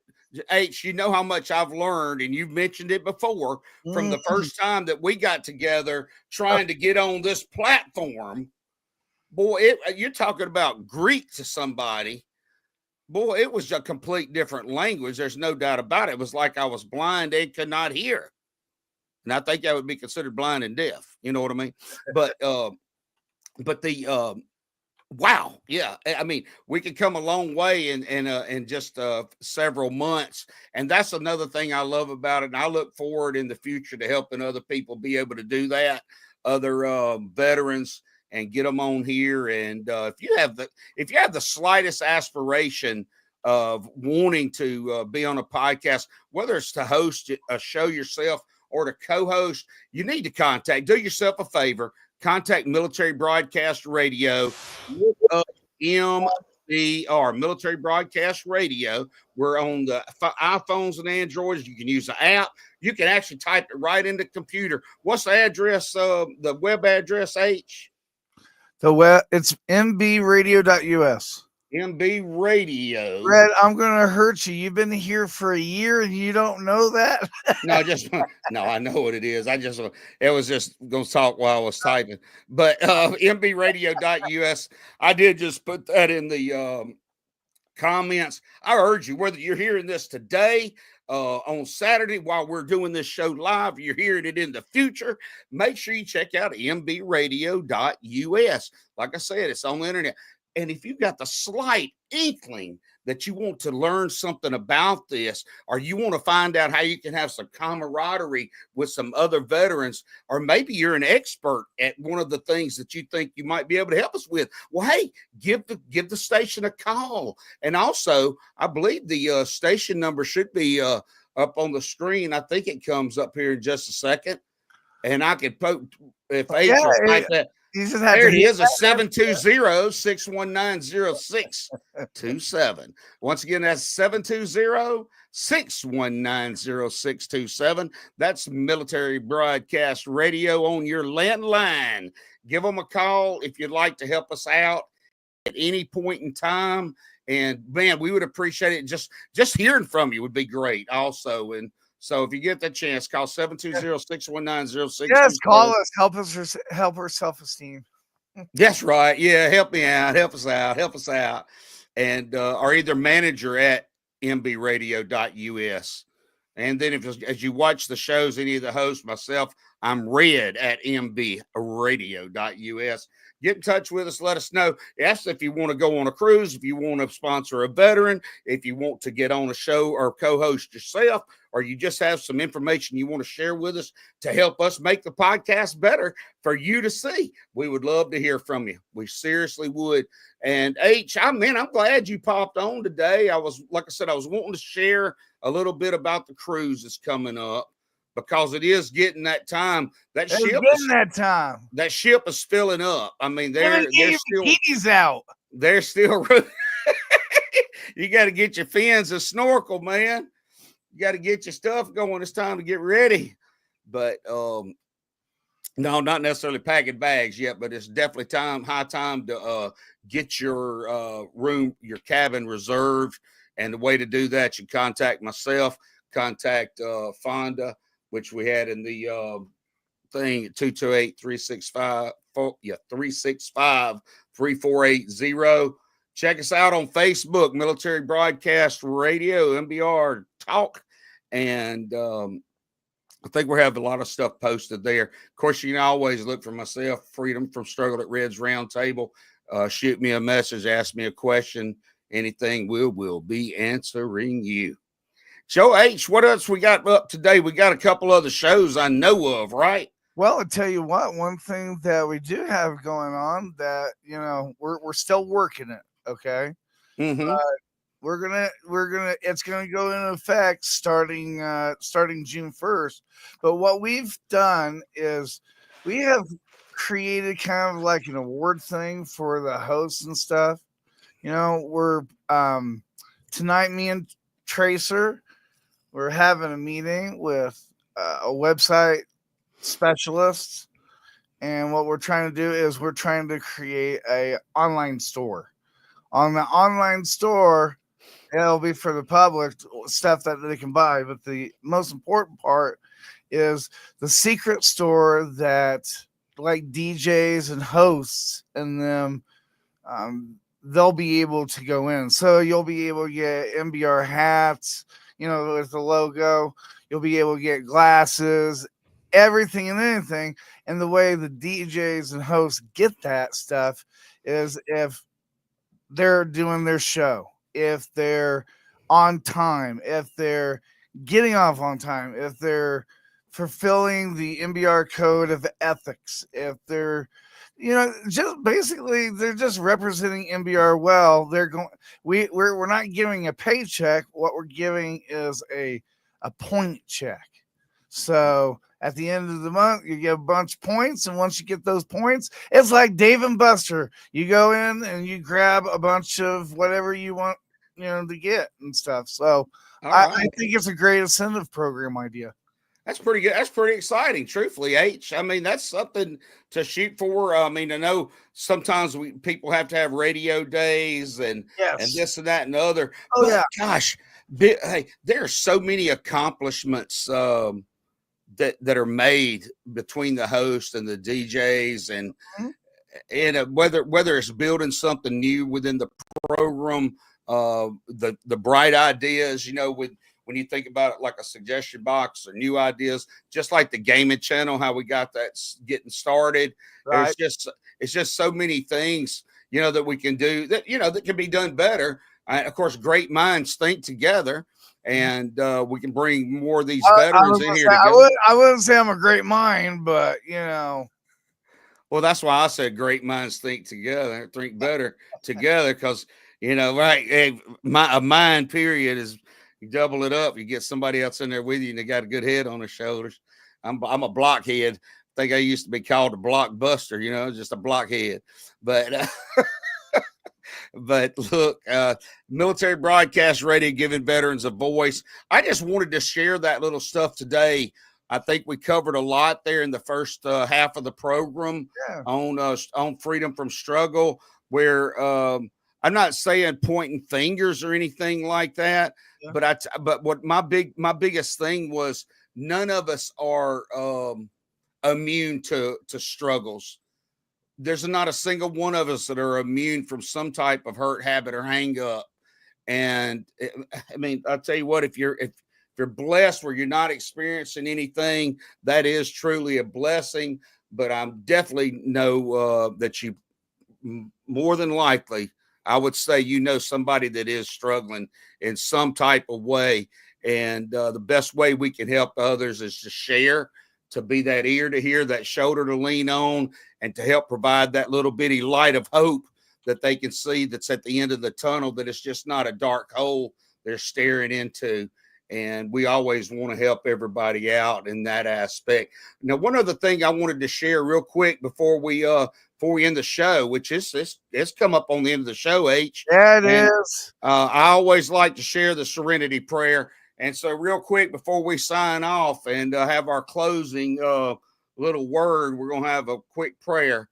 [SPEAKER 1] H, you know how much I've learned, and you've mentioned it before from the first time that we got together trying to get on this platform. Boy, you're talking about Greek to somebody. Boy, it was a complete different language. There's no doubt about it. It was like I was blind and could not hear. And I think I would be considered blind and deaf. You know what I mean? But wow, yeah. I mean, we could come a long way in just several months, and that's another thing I love about it. And I look forward in the future to helping other people be able to do that, other veterans, and get them on here. And if you have the slightest aspiration of wanting to be on a podcast, whether it's to host a show yourself or to co-host, you need to do yourself a favor. Contact Military Broadcast Radio. Look up MBR, Military Broadcast Radio. We're on the iPhones and Androids. You can use the app. You can actually type it right into the computer. What's the address, the web address, H?
[SPEAKER 2] It's mbradio.us.
[SPEAKER 1] MB Radio.
[SPEAKER 2] Red, I'm gonna hurt you. You've been here for a year and you don't know that?
[SPEAKER 1] No, I know what it is. It was just gonna talk while I was typing. But mbradio.us. I did just put that in the comments. I urge you, whether you're hearing this today, on Saturday while we're doing this show live, you're hearing it in the future, make sure you check out mbradio.us. Like I said, it's on the internet. And if you've got the slight inkling that you want to learn something about this, or you want to find out how you can have some camaraderie with some other veterans, or maybe you're an expert at one of the things that you think you might be able to help us with, well, hey, give the station a call. And also, I believe the station number should be up on the screen. I think it comes up here in just a second. And I could put, if H will type that. There it is, a 720-619-0627. Once again, that's 720-619-0627. That's Military Broadcast Radio on your landline. Give them a call if you'd like to help us out at any point in time. And man, we would appreciate it. Just hearing from you would be great also. And so if you get that chance, call 720-619-0627.
[SPEAKER 2] Yes, call us. Help her self-esteem.
[SPEAKER 1] That's right. Yeah, help me out. Help us out. And or either manager at mbradio.us. And then as you watch the shows, any of the hosts, myself, I'm Red at mbradio.us. Get in touch with us. Let us know. Ask if you want to go on a cruise, if you want to sponsor a veteran, if you want to get on a show or co-host yourself, or you just have some information you want to share with us to help us make the podcast better for you to see. We would love to hear from you. We seriously would. And H, I'm glad you popped on today. Like I said, I was wanting to share a little bit about the cruise that's coming up, because it is getting that time. That ship is filling up. I mean, they're still
[SPEAKER 2] out.
[SPEAKER 1] They're still. You got to get your fins and snorkel, man. You got to get your stuff going. It's time to get ready. But no, not necessarily packing bags yet, but it's definitely high time to get your room, your cabin reserved. And the way to do that, you contact myself, contact Fonda, which we had in the thing, 228-365-3480. Check us out on Facebook, Military Broadcast Radio, MBR Talk. And I think we're having a lot of stuff posted there. Of course, you can always look for myself, Freedom from Struggle at Red's Roundtable. Shoot me a message, ask me a question, anything, we'll be answering you. Joe H, what else we got up today? We got a couple other shows I know of, right?
[SPEAKER 2] Well, I'll tell you what, one thing that we do have going on that, we're still working it. Okay.
[SPEAKER 1] Mm-hmm.
[SPEAKER 2] It's gonna go into effect starting June 1st. But what we've done is we have created kind of like an award thing for the hosts and stuff. We're tonight, me and Tracer, we're having a meeting with a website specialist, and what we're trying to do is we're trying to create a online store
[SPEAKER 9] On the online store, it'll be for the public stuff that they can buy. But the most important part is the secret store that like DJs and hosts and them, they'll be able to go in. So you'll be able to get MBR hats, with the logo. You'll be able to get glasses, everything and anything. And the way the DJs and hosts get that stuff is if they're doing their show, if they're on time, if they're getting off on time, if they're fulfilling the MBR code of ethics, if they're, just basically they're just representing MBR well. They're going. We're not giving a paycheck. What we're giving is a point check. So at the end of the month, you get a bunch of points, and once you get those points, it's like Dave and Buster. You go in and you grab a bunch of whatever you want, to get and stuff. So I think it's a great incentive program idea.
[SPEAKER 1] That's pretty good. That's pretty exciting, truthfully, H. I mean, that's something to shoot for. I mean, I know sometimes people have to have radio days and this and that and the other.
[SPEAKER 9] Oh, yeah.
[SPEAKER 1] Gosh, hey, there are so many accomplishments that are made between the host and the DJs and whether it's building something new within the program, the bright ideas, when you think about it, like a suggestion box or new ideas, just like the gaming channel, how we got that getting started. Right. It's just so many things, that we can do that, that can be done better. Of course, great minds think together, and we can bring more of these veterans in here.
[SPEAKER 9] I wouldn't say I'm a great mind, but
[SPEAKER 1] Well, that's why I said great minds think together, think better together, because right, a mind period is. You double it up, you get somebody else in there with you, and they got a good head on their shoulders. I'm a blockhead. I think I used to be called a blockbuster, just a blockhead. But but look, military broadcast radio giving veterans a voice. I just wanted to share that little stuff today. I think we covered a lot there in the first half of the program on freedom from struggle, where I'm not saying pointing fingers or anything like that. Yeah. But what my biggest thing was, none of us are immune to struggles. There's not a single one of us that are immune from some type of hurt, habit, or hang up. And I'll tell you what, if you're blessed where you're not experiencing anything, that is truly a blessing. But I'm definitely know that you more than likely, I would say, somebody that is struggling in some type of way. And the best way we can help others is to share, to be that ear to hear, that shoulder to lean on, and to help provide that little bitty light of hope that they can see that's at the end of the tunnel, that it's just not a dark hole they're staring into. And we always want to help everybody out in that aspect. Now, one other thing I wanted to share real quick before we end the show, which is it's come up on the end of the show, H.
[SPEAKER 9] Yeah, it is.
[SPEAKER 1] I always like to share the Serenity Prayer. And so real quick before we sign off and have our closing little word, we're going to have a quick prayer.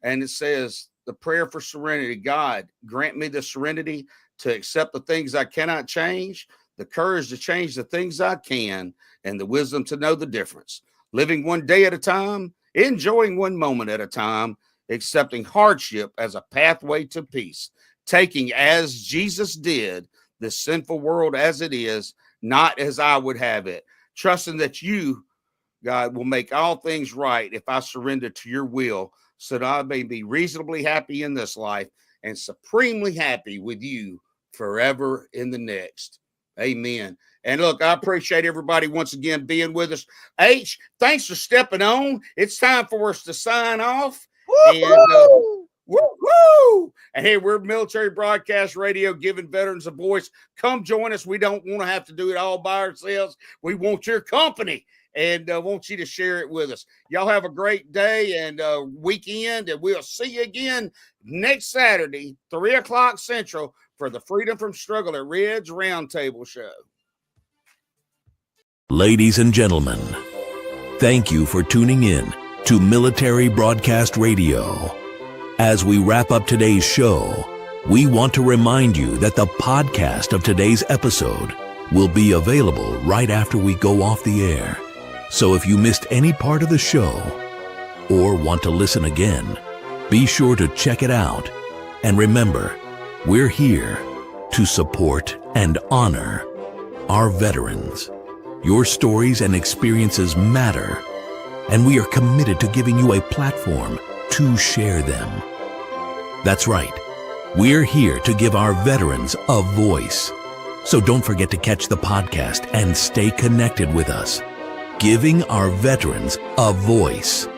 [SPEAKER 1] And it says, the prayer for serenity. God, grant me the serenity to accept the things I cannot change, the courage to change the things I can, and the wisdom to know the difference. Living one day at a time, enjoying one moment at a time, accepting hardship as a pathway to peace, taking as Jesus did the sinful world as it is, not as I would have it, trusting that you, God, will make all things right if I surrender to your will, so that I may be reasonably happy in this life and supremely happy with you forever in the next. Amen. And look, I appreciate everybody once again being with us. H, thanks for stepping on. It's time for us to sign off.
[SPEAKER 9] Woo-hoo!
[SPEAKER 1] Woo-hoo! And hey, we're Military Broadcast Radio, giving veterans a voice. Come join us. We don't want to have to do it all by ourselves. We want your company and want you to share it with us. Y'all have a great day and weekend, and we'll see you again next Saturday, 3:00 Central, for the Freedom from Struggle at Red's Roundtable Show.
[SPEAKER 6] Ladies and gentlemen, thank you for tuning in to Military Broadcast Radio. As we wrap up today's show, We want to remind you that the podcast of today's episode will be available right after we go off the air. So if you missed any part of the show or want to listen again, be sure to check it out. And remember, we're here to support and honor our veterans. Your stories and experiences matter, and we are committed to giving you a platform to share them. That's right. We're here to give our veterans a voice. So don't forget to catch the podcast and stay connected with us. Giving our veterans a voice.